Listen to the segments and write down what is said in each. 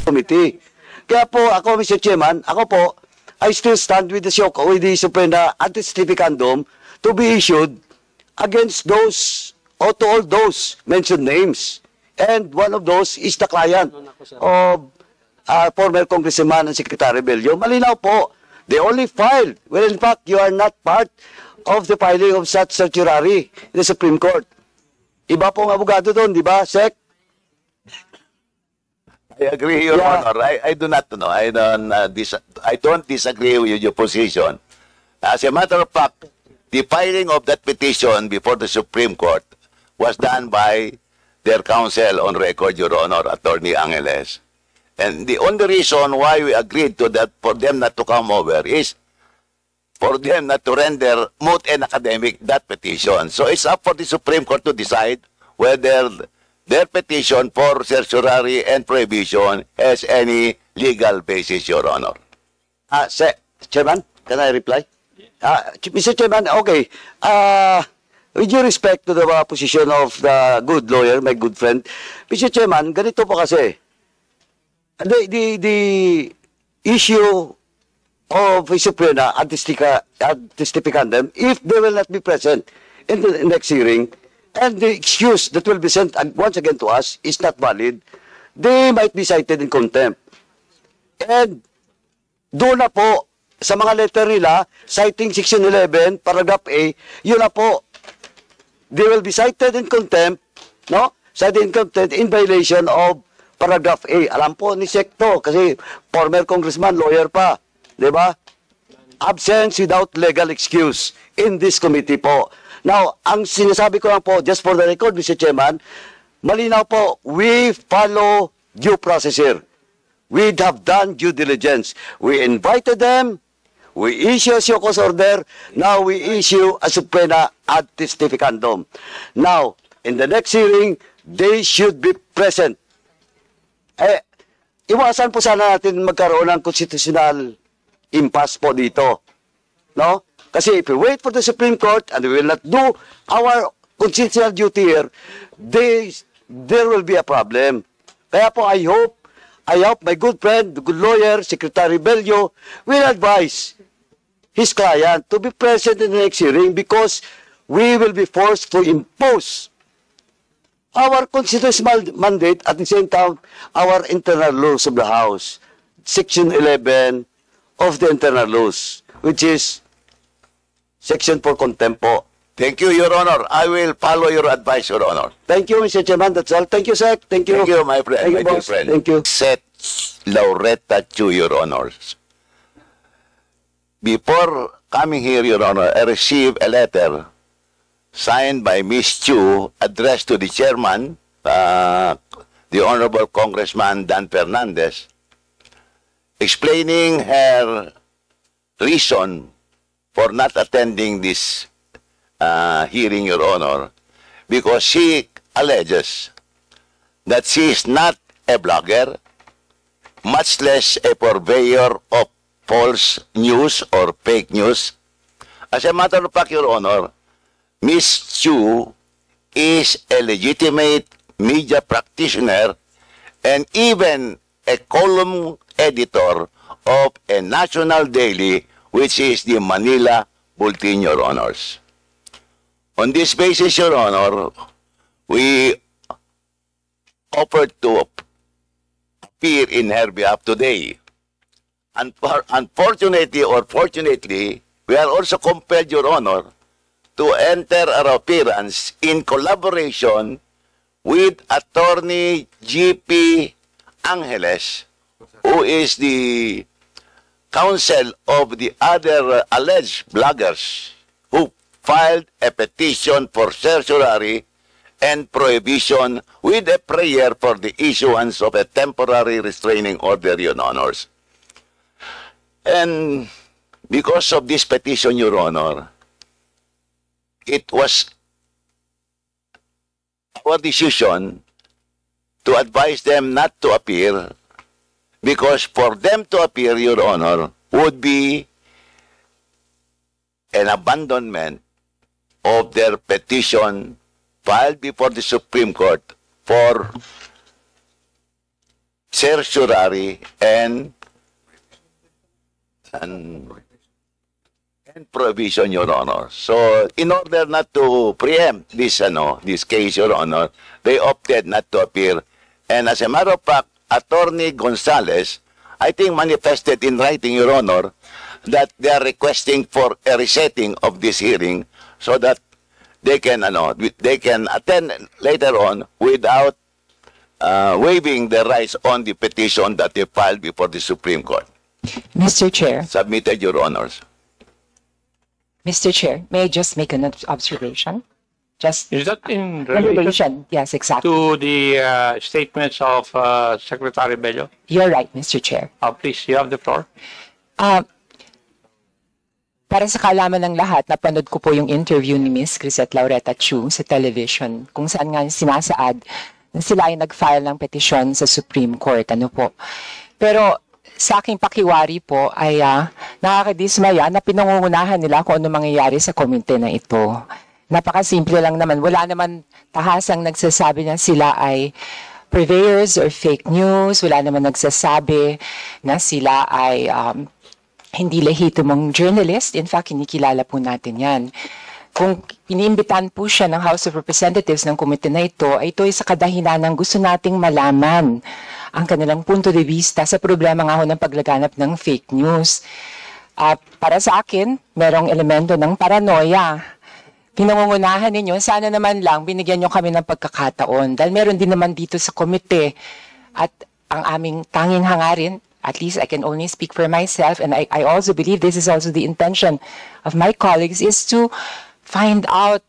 committee. Kaya po ako, Mr. Chairman, ako po, I still stand with the Suprema anti-stificandum to be issued against those or to all those mentioned names. And one of those is the client of former Congressman and Secretary Bello. Malinaw po, they only filed. Well, in fact, you are not part of the filing of such certiorari in the Supreme Court. Iba pong abogado doon, di ba, Sec? I agree, Your Honor. I do not know. I don't disagree with your position. As a matter of fact, the filing of that petition before the Supreme Court was done by their counsel on record, Your Honor, Attorney Angeles. And the only reason why we agreed to that for them not to come over is for them not to render moot and academic that petition. So it's up for the Supreme Court to decide whether their petition for certiorari and prohibition has any legal basis, Your Honor. Chairman, can I reply? Mr. Chairman, okay. With due respect to the position of the good lawyer, my good friend, Mr. Chairman, ganito po kasi. The issue of Suprema anti-stificandum, if they will not be present in the next hearing, and the excuse that will be sent once again to us is not valid, they might be cited in contempt. And doon na po, sa mga letter nila, citing Section 11, Paragraph A, yun na po, they will be cited in contempt, no? Cited in contempt in violation of Paragraph A. Alam po ni Secto, kasi former congressman, lawyer pa, di ba? Absence without legal excuse in this committee po. Now, ang sinasabi ko lang po, just for the record, Mr. Chairman, malinaw po, we follow due process here. We have done due diligence. We invited them, we issue a show cause order, now we issue a subpoena anti-stificandum. Now, in the next hearing, they should be present. Iwasan po sana natin magkaroon ng constitutional impasse po dito. No? Kasi if we wait for the Supreme Court and we will not do our constitutional duty here, there will be a problem. Kaya po I hope my good friend, the good lawyer, Secretary Bello, will advise his client to be present in the next hearing because we will be forced to impose our constitutional mandate at the same time our internal laws of the House. Section 11 of the internal laws, which is Section for contempt po. Thank you, Your Honor. I will follow your advice, Your Honor. Thank you, Mr. Chairman. That's all. Thank you, Sec. Thank you. Thank you, my friend. Thank you, my dear boss. friend. Thank you. Set Lauretta Chu, Your Honors. Before coming here, Your Honor, I received a letter signed by Ms. Chu addressed to the chairman, the Honorable Congressman Dan Fernandez, explaining her reason for not attending this hearing, Your Honor, because she alleges that she is not a blogger, much less a purveyor of false news or fake news. As a matter of fact, Your Honor, Ms. Chu is a legitimate media practitioner and even a column editor of a national daily, which is the Manila Bulletin, Your Honors. On this basis, Your Honor, we offered to appear in her behalf today. Unfortunately or fortunately, we are also compelled, Your Honor, to enter our appearance in collaboration with Attorney G.P. Angeles, who is the counsel of the other alleged bloggers who filed a petition for certiorari and prohibition with a prayer for the issuance of a temporary restraining order, Your Honors. And because of this petition, Your Honor, it was our decision to advise them not to appear, because for them to appear, Your Honor, would be an abandonment of their petition filed before the Supreme Court for certiorari and provision, Your Honor. So, in order not to preempt this case, Your Honor, they opted not to appear. And as a matter of fact, Attorney Gonzales, I think manifested in writing, Your Honor, that they are requesting for a resetting of this hearing so that they can attend later on without waiving their rights on the petition that they filed before the Supreme Court. Mr. Chair, Submitted, Your Honors. Mr. Chair, may I just make an observation? Just Is that in relation? relation Yes, exactly. to the statements of Secretary Bello? You're right, Mr. Chair. Please, you have the floor. Para sa kaalaman ng lahat, napanood ko po yung interview ni Ms. Crisette Laureta Chu sa television, kung saan nga sinasaad na sila ay nag-file ng petisyon sa Supreme Court. Ano po? Pero sa aking pakiwari po ay nakakadismaya na pinangungunahan nila kung ano mangyayari sa komite na ito. Napakasimple lang naman. Wala naman tahasang nagsasabi na sila ay purveyors or fake news. Wala naman nagsasabi na sila ay hindi lehitimong journalist. In fact, kinikilala po natin yan. Kung iniimbitan po siya ng House of Representatives ng komite na ito, ay ito ay sa kadahilanan gusto nating malaman ang kanilang punto de vista sa problema nga ho ng paglaganap ng fake news. Para sa akin, merong elemento ng paranoia. Pinangungunahan ninyo, sana naman lang binigyan nyo kami ng pagkakataon dahil meron din naman dito sa komite at ang aming tanging hangarin, at least I can only speak for myself and I also believe this is also the intention of my colleagues, is to find out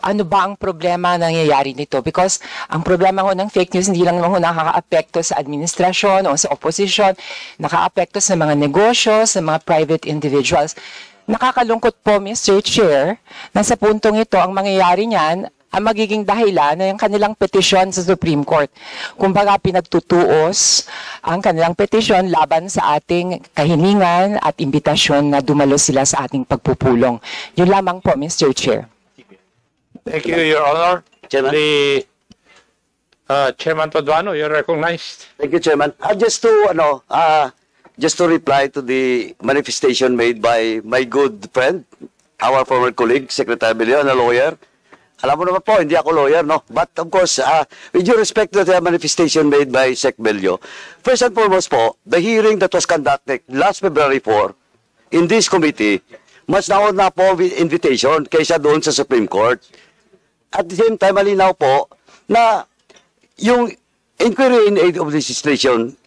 ano ba ang problema na nangyayari nito. Because ang problema ho ng fake news, hindi lang naman ho nakaka-apekto sa administrasyon o sa opposition, nakaka-apekto sa mga negosyo, sa mga private individuals. Nakakalungkot po, Mr. Chair, na sa puntong ito, ang mangyayari niyan, ang magiging dahilan na yung kanilang petisyon sa Supreme Court. Kumbaga, pinagtutuos ang kanilang petisyon laban sa ating kahilingan at imbitasyon na dumalo sila sa ating pagpupulong. Yun lamang po, Mr. Chair. Thank you, Your Honor. Chairman. The Chairman Paduano, you're recognized. Thank you, Chairman. Just to reply to the manifestation made by my good friend, our former colleague, Secretary Bello, a lawyer. Alam mo naman po, hindi ako lawyer, no? But of course, with due respect to the manifestation made by Sec Bello, first and foremost po, the hearing that was conducted last February 4 in this committee, mas nauna po with invitation kaysa doon sa Supreme Court. At the same time, malinaw po na yung inquiry in aid of legislation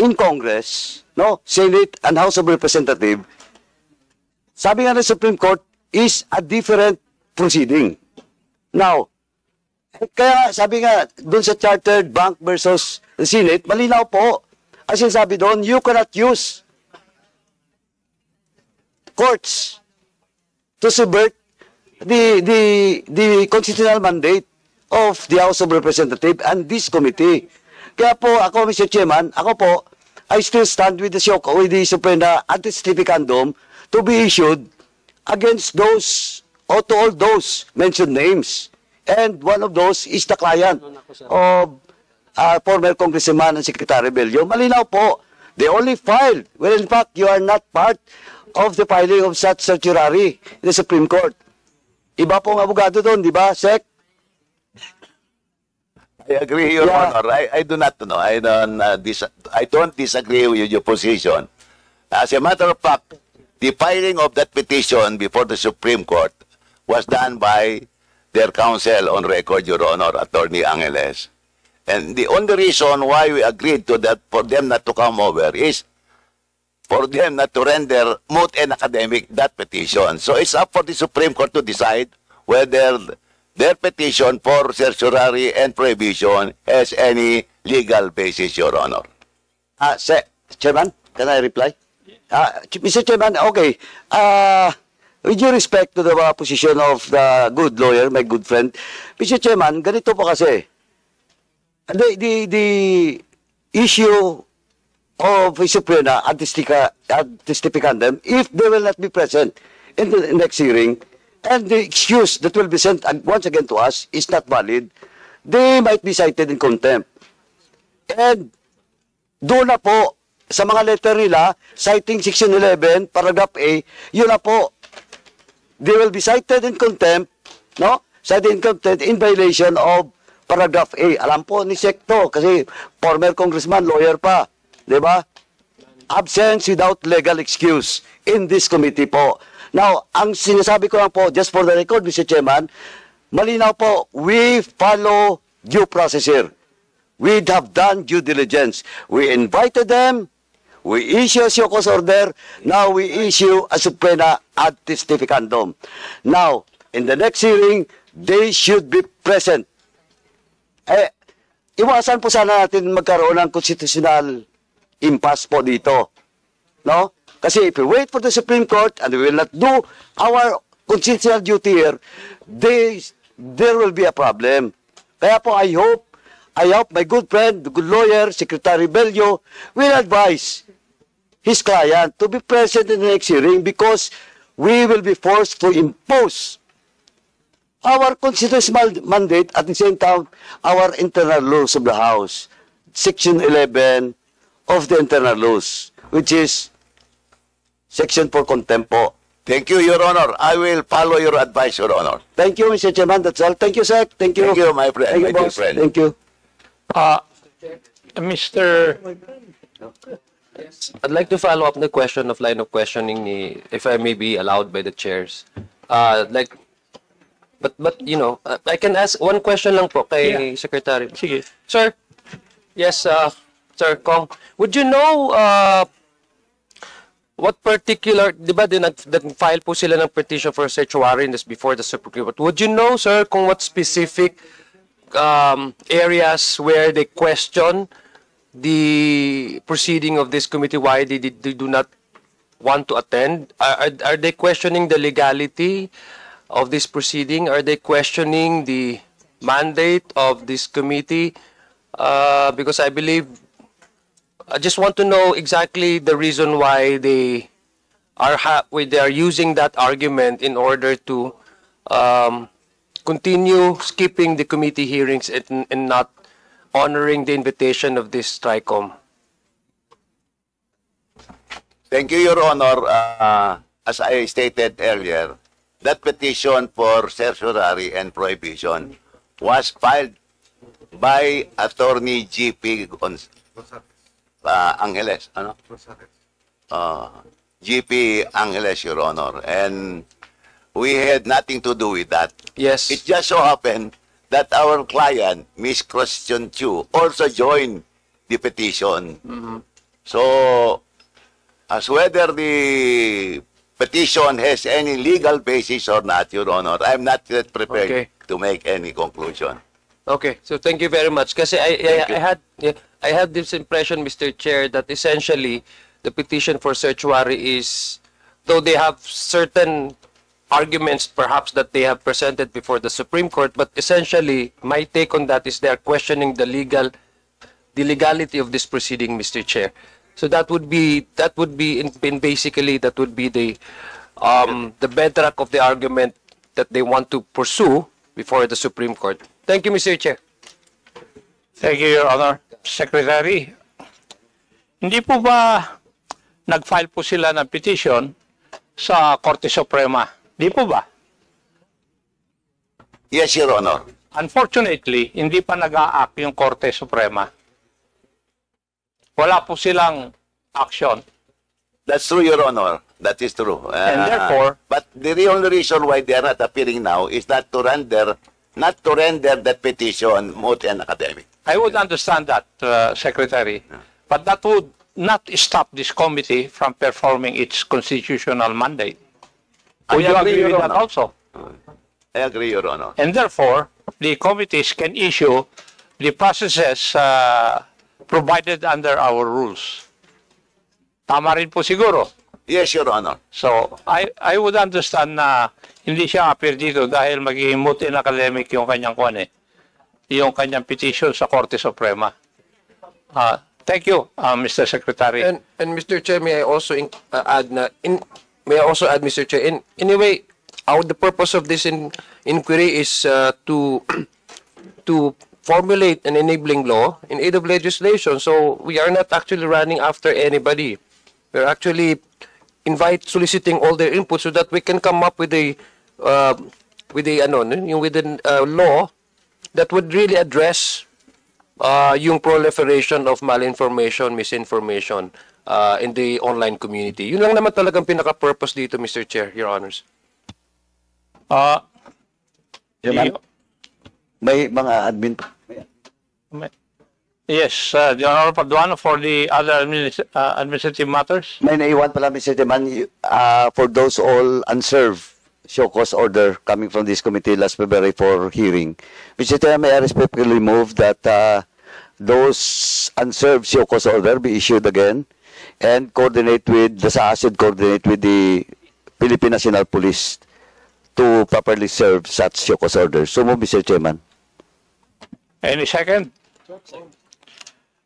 in Congress, no, Senate and House of Representatives, sabi nga ng Supreme Court, is a different proceeding. Now, kaya sabi nga doon sa Chartered Bank versus the Senate, malinaw po. As in sabi doon, you cannot use courts to subvert the constitutional mandate of the House of Representatives and this committee. Kaya po ako, Mr. Chairman, ako po, I still stand with the Supreme Anti-Stificandum to be issued against those or to all those mentioned names. And one of those is the client of former Congressman and Secretary Bello. Malinaw po, they only filed. Well, in fact, you are not part of the filing of such certiorari in the Supreme Court. Iba pong abogado doon, di ba, Sec? I agree, Your Honor. I do not know. I don't disagree with your position. As a matter of fact, the filing of that petition before the Supreme Court was done by their counsel on record, Your Honor, Attorney Angeles. And the only reason why we agreed to that, for them not to come over, is for them not to render moot and academic that petition. So it's up for the Supreme Court to decide whether their petition for certiorari and prohibition has any legal basis, Your Honor. Chairman, can I reply? Mr. Chairman, okay. With due respect to the position of the good lawyer, my good friend, Mr. Chairman, ganito po kasi. The issue of Suprema Anti-Stificandum, if they will not be present in the next hearing, and the excuse that will be sent once again to us is not valid, they might be cited in contempt. And doon na po, sa mga letter nila, citing Section 11, Paragraph A, yun na po. They will be cited in contempt, no? Cited in contempt in violation of Paragraph A. Alam po ni Sekto, kasi former congressman, lawyer pa. Di ba? Absence without legal excuse in this committee po. Now, ang sinasabi ko lang po, just for the record, Mr. Chairman, malinaw po, we follow due process here. We have done due diligence. We invited them, we issue a show cause order, now we issue a subpoena ad testificandum. Now, in the next hearing, they should be present. Iwasan po sana natin magkaroon ng constitutional impasse po dito. No? Kasi if we wait for the Supreme Court and we will not do our constitutional duty here, there will be a problem. Kaya po I hope my good friend, the good lawyer, Secretary Bello, will advise his client to be present in the next hearing because we will be forced to impose our constitutional mandate at the same time our internal laws of the House, Section 11 of the internal laws, which is Section for contempt po. Thank you, Your Honor. I will follow your advice, Your Honor. Thank you, Mr. Chairman. That's all. Thank you, sir. Thank you. Thank you, my friend, Thank you, my dear boss. friend. Thank you. Mr. I'd like to follow up the question of line of questioning ni, if I may be allowed by the chairs. But you know, I can ask one question lang po kay Secretary. Sige. Sir, yes, Sir Kong, would you know what particular, di ba file po sila ng petition for search warrant before the Supreme Court. Would you know, sir, kung what specific areas where they question the proceeding of this committee, why they do not want to attend? Are they questioning the legality of this proceeding? Are they questioning the mandate of this committee? Because I believe, I just want to know exactly the reason why they are using that argument in order to continue skipping the committee hearings and not honoring the invitation of this TRICOM. Thank you, Your Honor. As I stated earlier, that petition for certiorari and prohibition was filed by Attorney G.P. Angeles, ano? G.P. Angeles, Your Honor. And we had nothing to do with that. Yes. It just so happened that our client, Ms. Christian Chu, also joined the petition. So, as whether the petition has any legal basis or not, Your Honor, I'm not yet prepared to make any conclusion. Okay, so thank you very much. Kasi I had this impression, Mr. Chair, that essentially the petition for certiorari is, though they have certain arguments perhaps that they have presented before the Supreme Court, but essentially my take on that is they are questioning the legality of this proceeding, Mr. Chair. So that would be basically that would be the bedrock of the argument that they want to pursue before the Supreme Court. Thank you, Mr. Chair. Thank you, Your Honor. Secretary, hindi po ba nag-file po sila ng petition sa Korte Suprema? Di po ba? Yes, Your Honor. Unfortunately, hindi pa nag-a-act yung Korte Suprema. Wala po silang action. That's true, Your Honor. That is true. And therefore, but the only reason why they are not appearing now is not to render that petition moot and academic. I would understand that, Secretary, but that would not stop this committee from performing its constitutional mandate. Would you agree with that also? I agree, Your Honor. And therefore, the committees can issue the processes provided under our rules. Tama rin po siguro. Yes, Your Honor. So, I would understand na hindi siya appear dito dahil magiging moot and academic yung kanyang yung kanyang petition sa Korte Suprema. Thank you, Mr. Secretary. And Mr. Chair, may I also add, Mr. Chair, anyway, the purpose of this inquiry is to formulate an enabling law in aid of legislation. So we are not actually running after anybody. We're actually soliciting all their input so that we can come up with a law that would really address yung proliferation of malinformation, misinformation in the online community. Yun lang naman talagang pinaka-purpose dito, Mr. Chair, Your Honors. Chairman, may mga admin. Yes, the Honorable Paduano for the other administrative matters. May naiwan pala, Mr. Chairman, for those all unserved show cause order coming from this committee last February for hearing. Mr. Chairman, may I respectfully move that those unserved show cause order be issued again and coordinate with the SAASID, coordinate with the Philippine National Police to properly serve such show cause orders. So move, Mr. Chairman. Any second?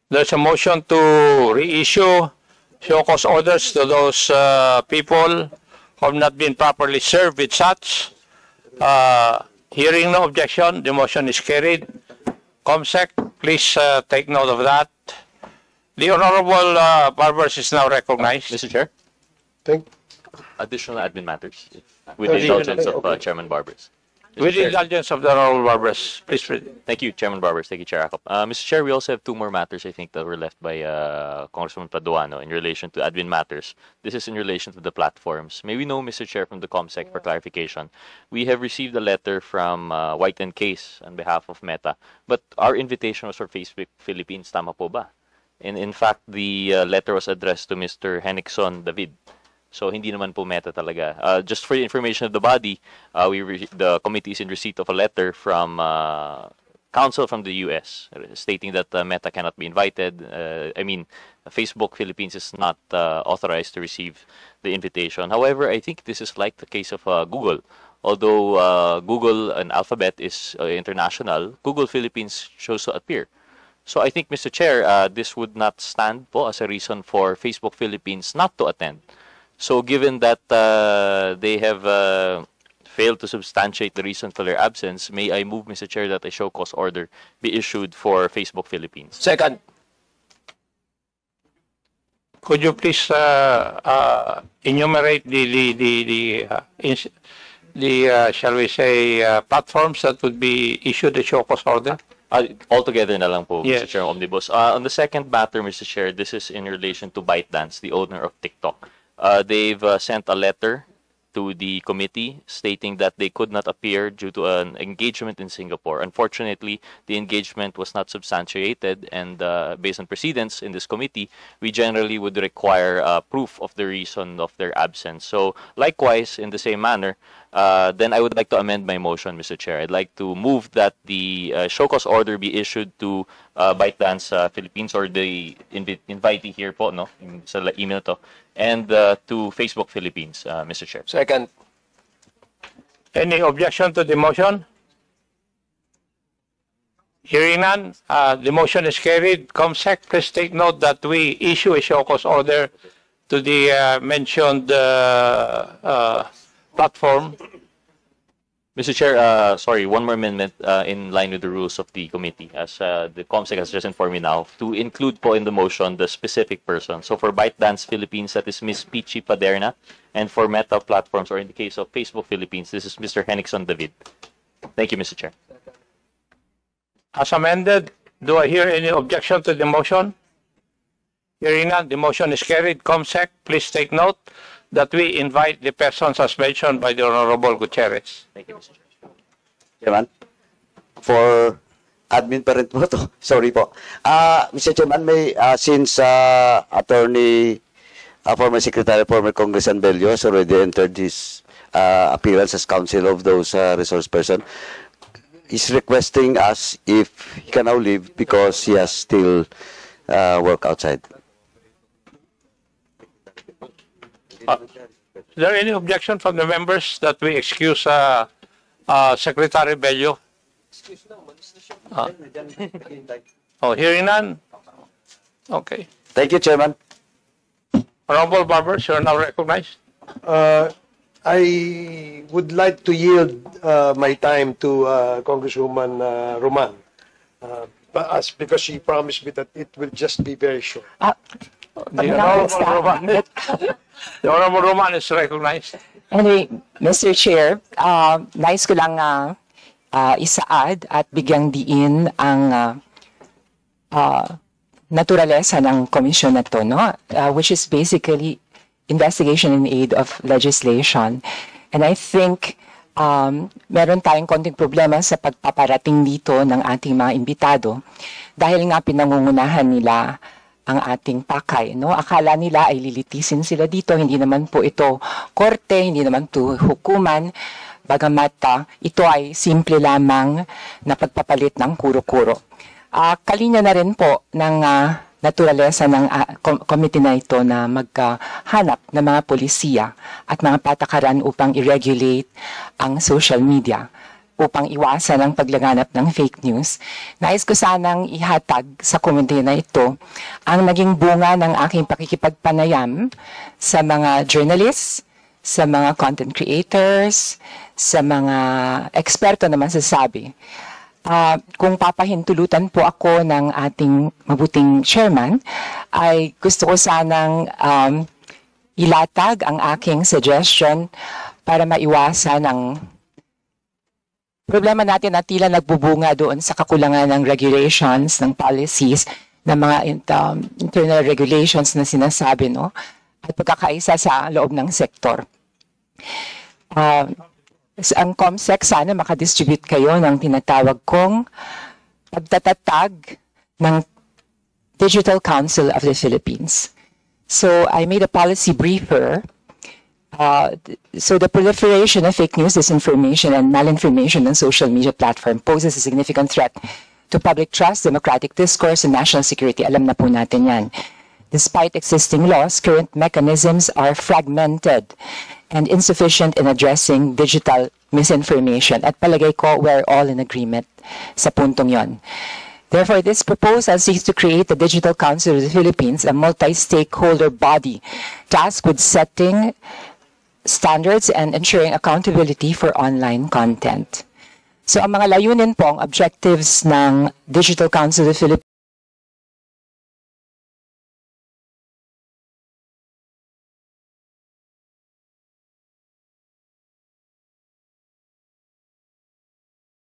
There's a motion to reissue show cause orders to those people who have not been properly served with such. Hearing no objection, the motion is carried. COMSEC, please take note of that. The Honorable Barbers is now recognized. Mr. Chair, Thank additional admin matters with the indulgence of Chairman Barbers. Mr. With the Chair. indulgence of the Honorable Barbers, please proceed. Thank you, Chairman Barbers. Thank you, Chair Akop. Mr. Chair, we also have two more matters, I think, that were left by Congressman Paduano in relation to admin matters. This is in relation to the platforms. May we know, Mr. Chair, from the COMSEC for clarification, we have received a letter from White and Case on behalf of Meta, but our invitation was for Facebook Philippines, tama po ba? And in fact, the letter was addressed to Mr. Henrickson David. So hindi naman po Meta talaga. Just for the information of the body, the committee is in receipt of a letter from counsel from the U.S. stating that Meta cannot be invited. Facebook Philippines is not authorized to receive the invitation. However, I think this is like the case of Google. Although Google and Alphabet is international, Google Philippines chose to appear. So I think, Mr. Chair, this would not stand po as a reason for Facebook Philippines not to attend. So given that they have failed to substantiate the reason for their absence, may I move, Mr. Chair, that a show cause order be issued for Facebook Philippines? Second. Could you please enumerate the shall we say platforms that would be issued a show cause order? Altogether na lang po, Yes. Mr. Chair, Omnibus. On the second matter, Mr. Chair, this is in relation to ByteDance, the owner of TikTok. They've sent a letter to the committee stating that they could not appear due to an engagement in Singapore. Unfortunately, the engagement was not substantiated, and based on precedents in this committee, we generally would require proof of the reason of their absence. So likewise, in the same manner, then I would like to amend my motion, Mr. Chair. I'd like to move that the show cause order be issued to ByteDance Philippines, or the invitee here po, no, sa email to, and to Facebook Philippines, Mr. Chair. Second. Any objection to the motion? Hearing none, the motion is carried. COMSEC, please take note that we issue a show cause order to the mentioned platform. Mr. Chair, sorry, one more amendment in line with the rules of the committee, as the COMSEC has just informed me now, to include po in the motion the specific person. So for ByteDance Philippines, that is Ms. Pichi Paderna, and for Meta Platforms, or in the case of Facebook Philippines, this is Mr. Henrickson David. Thank you, Mr. Chair. As amended, do I hear any objection to the motion? Hearing none, the motion is carried. COMSEC, please take note that we invite the persons as mentioned by the Honorable Gutierrez. Thank you, Mr. Chair. Chairman, for admin pa rin po to. Sorry po. Mr. Chairman, may since attorney, former Secretary, former Congressman Bello has already entered his appearance as counsel of those resource person, he's requesting us if he can now leave because he has still work outside. Is there any objection from the members that we excuse Secretary Bello? Hearing none? Okay. Thank you, Chairman. Honorable Barbers, you are now recognized. I would like to yield my time to Congresswoman Roman Because she promised me that it will just be very short. The Honorable Roman, the Honorable Roman is recognized. Anyway, Mr. Chair, nais ko lang isaad at bigyang diin ang naturalesa ng komisyon na to, no? Which is basically investigation in aid of legislation. And I think meron tayong konting problema sa pagpaparating dito ng ating mga imbitado dahil nga pinangungunahan nila ang ating pakay. No? Akala nila ay lilitisin sila dito. Hindi naman po ito korte, hindi naman ito hukuman. Bagamat ito ay simple lamang na pagpapalit ng kuro-kuro. Kalinya na rin po ng naturalesa ng committee na ito na maghanap ng mga polisiya at mga patakaran upang i-regulate ang social media upang iwasan ang paglaganap ng fake news. Nais ko sanang ihatag sa committee na ito ang naging bunga ng aking pakikipagpanayam sa mga journalists, sa mga content creators, sa mga eksperto na masasabi. Kung papahintulutan po ako ng ating mabuting chairman, ay gusto ko sanang ilatag ang aking suggestion para maiwasan ang problema natin na tila nagbubunga doon sa kakulangan ng regulations, ng policies, ng mga internal regulations na sinasabi, no? At pagkakaisa sa loob ng sektor. Ang COMSEC, sana makadistribute kayo ng tinatawag kong pagtatatag ng Digital Council of the Philippines. So I made a policy briefer. So the proliferation of fake news, disinformation, and malinformation on social media platform poses a significant threat to public trust, democratic discourse, and national security. Alam na po natin yan. Despite existing laws, current mechanisms are fragmented and insufficient in addressing digital misinformation. At palagay ko, we're all in agreement sa puntong yon. Therefore, this proposal seeks to create the Digital Council of the Philippines, a multi-stakeholder body tasked with setting standards and ensuring accountability for online content. So, ang mga layunin po, ang objectives ng Digital Council of the Philippines,